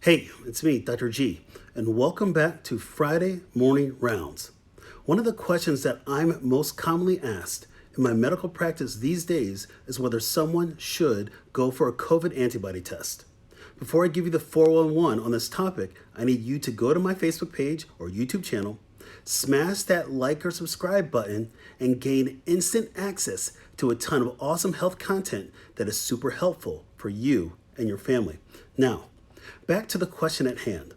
Hey, it's me, Dr. G, and welcome back to Friday Morning Rounds. One of the questions that I'm most commonly asked in my medical practice these days is whether someone should go for a COVID antibody test. Before I give you the 411 on this topic, I need you to go to my Facebook page or YouTube channel, smash that like or subscribe button, and gain instant access to a ton of awesome health content that is super helpful for you and your family. Now, back to the question at hand.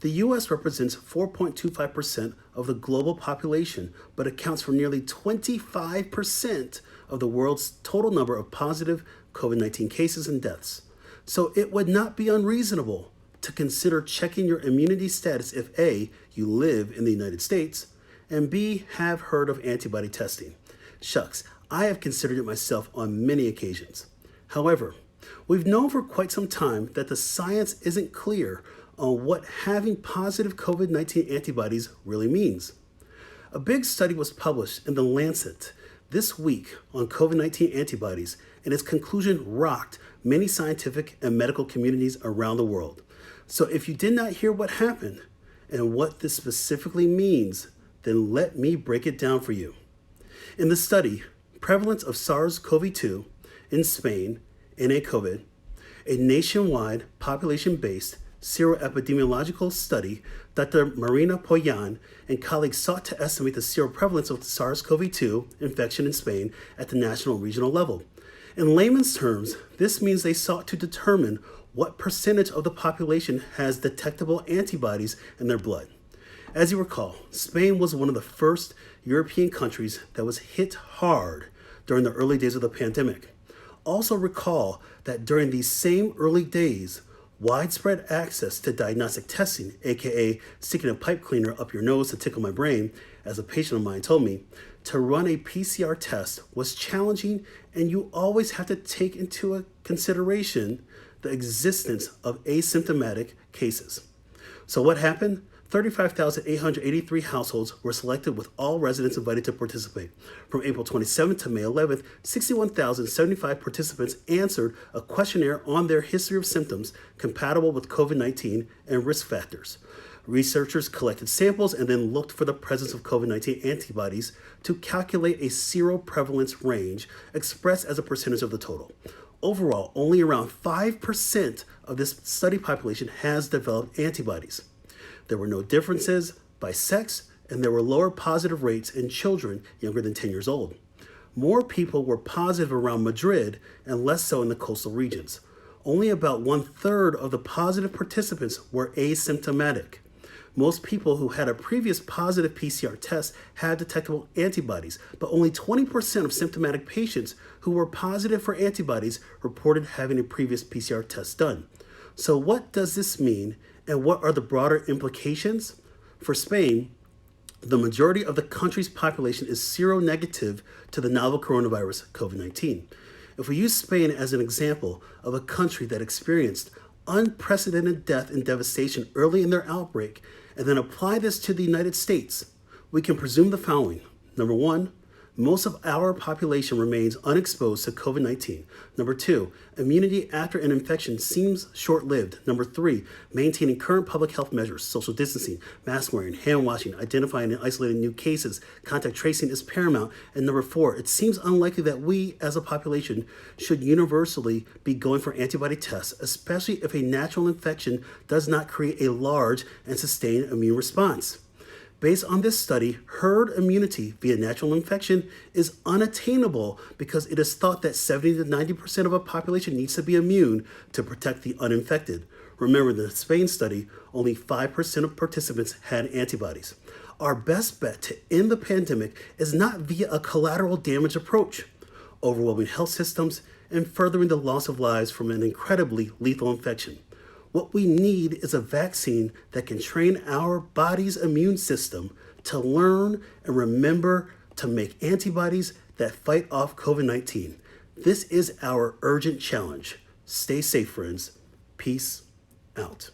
The U.S. represents 4.25% of the global population, but accounts for nearly 25% of the world's total number of positive COVID-19 cases and deaths. So it would not be unreasonable to consider checking your immunity status if A, you live in the United States, and B, have heard of antibody testing. Shucks, I have considered it myself on many occasions. However, we've known for quite some time that the science isn't clear on what having positive COVID-19 antibodies really means. A big study was published in The Lancet this week on COVID-19 antibodies, and its conclusion rocked many scientific and medical communities around the world. So if you did not hear what happened and what this specifically means, then let me break it down for you. In the study, prevalence of SARS-CoV-2 in Spain, 𝑗𝒂𝒏𝒄𝒆𝒕, a nationwide population-based seroepidemiological study, Dr. 𝑻𝒉𝒆 𝒂𝒏𝒄𝒆𝒕 and colleagues sought to estimate the seroprevalence of SARS-CoV-2 infection in Spain at the national and regional level. In layman's terms, this means they sought to determine what percentage of the population has detectable antibodies in their blood. As you recall, Spain was one of the first European countries that was hit hard during the early days of the pandemic. Also recall that during these same early days, widespread access to diagnostic testing, aka sticking a pipe cleaner up your nose to tickle my brain, as a patient of mine told me, to run a PCR test was challenging, and you always have to take into consideration the existence of asymptomatic cases. So what happened? 35,883 households were selected with all residents invited to participate. From April 27th to May 11th, 61,075 participants answered a questionnaire on their history of symptoms compatible with COVID-19 and risk factors. Researchers collected samples and then looked for the presence of COVID-19 antibodies to calculate a seroprevalence range expressed as a percentage of the total. Overall, only around 5% of this study population has developed antibodies. There were no differences by sex, and there were lower positive rates in children younger than 10 years old. More people were positive around Madrid and less so in the coastal regions. Only about 1/3 of the positive participants were asymptomatic. Most people who had a previous positive PCR test had detectable antibodies, but only 20% of symptomatic patients who were positive for antibodies reported having a previous PCR test done. So what does this mean, and what are the broader implications? For Spain, the majority of the country's population is seronegative to the novel coronavirus COVID-19. If we use Spain as an example of a country that experienced unprecedented death and devastation early in their outbreak, and then apply this to the United States, we can presume the following. Number one, most of our population remains unexposed to COVID-19. Number two, immunity after an infection seems short-lived. Number three, maintaining current public health measures, social distancing, mask wearing, hand washing, identifying and isolating new cases, contact tracing is paramount. And number four, it seems unlikely that we as a population should universally be going for antibody tests, especially if a natural infection does not create a large and sustained immune response. Based on this study, herd immunity via natural infection is unattainable because it is thought that 70 to 90% of a population needs to be immune to protect the uninfected. Remember, in the Spain study, only 5% of participants had antibodies. Our best bet to end the pandemic is not via a collateral damage approach, overwhelming health systems, and furthering the loss of lives from an incredibly lethal infection. What we need is a vaccine that can train our body's immune system to learn and remember to make antibodies that fight off COVID-19. This is our urgent challenge. Stay safe, friends. Peace out.